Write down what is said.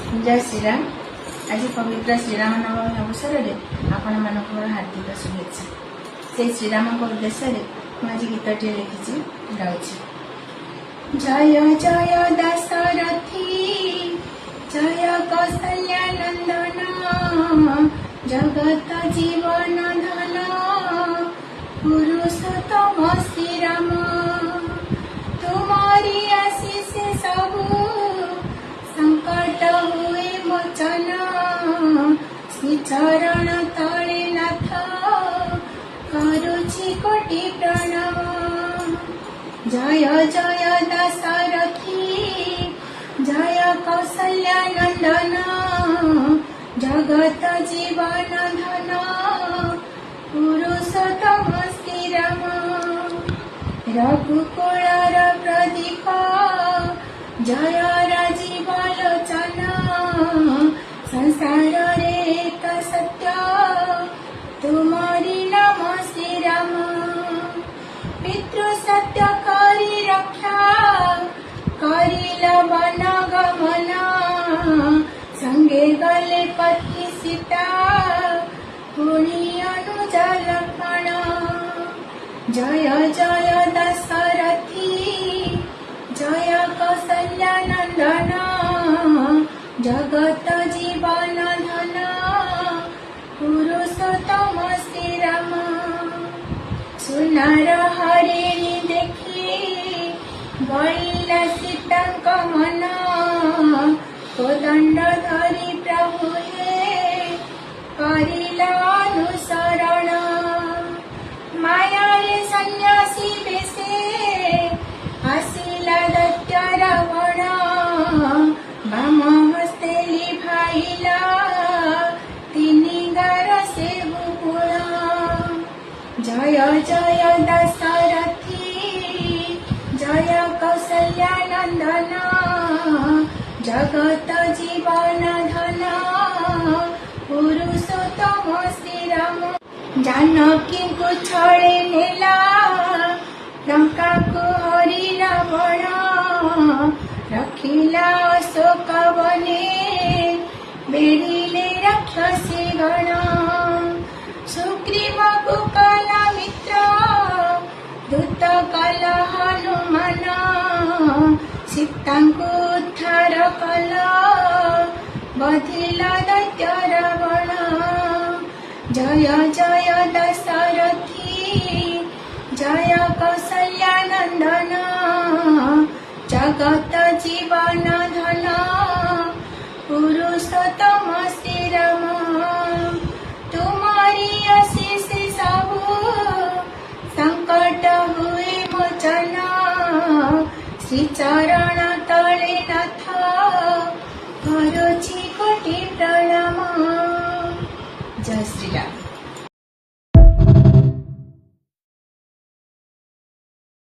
जय श्रीराम। आज पवित्र श्रीराम नवमी अवसर में आपण मान हार्दिक शुभेच्छा। से श्रीराम उद्देश्य मुझे गीतटे लिखी गाँची। जय जय दशरथी जय कौशल्या नंदन जगत जीवन धन पुरुषोत्तम श्रीराम तुम्हारी आशीष सबू संकट हुए मोचन श्री चरण तले नाथ करुछि कोटि प्रणाम। जय जय दशरथी जय कौशल्या नंदन जगत जीवन धन पुरुषोत्तम श्रीराम रघुकुलर प्रदीप जय राजीव लोचन संसार रे एक सत्य तुम्हारी नाम श्रीराम पितृ सत्य करी रक्षा करिल वन गमन संगे गले पति सीता पुणी अनुज लक्ष्मण। जय जय दशरथी जय कौशल्या नंदन जगत जीवन धन पुरुषोत्तम श्रीराम सुनार हरिणी देखी गईला सीतांक मन कोदंड धरी प्रभु हे करिला अनुसरण माया रे सन्यासी बेसे आसिला दैत्य रावण बाम हस्ते लिभाइला तिनी गार से बुकुल। जय जय दशरथी जय कौशल्या नंदन जगत जीवन धन पुरुषोत्तम श्रीराम जानकी को छड़े नेला लंका को हरि रावण रखिला अशोक बने बेड़िले राक्षसी गण सुग्रीव को कला मित्र दूत कल हनुमान सीता को उद्धार कल बधिला दैत्य रावण। जय जय दशरथी जय कौशल्या नंदन जगत जीवन धन पुरुषोत्तम श्रीराम तुम्हारी आशीष सबू संकट हुए मोचन श्री चरण तले नाथ करुछि कोटि प्रणाम। जय श्रीराम।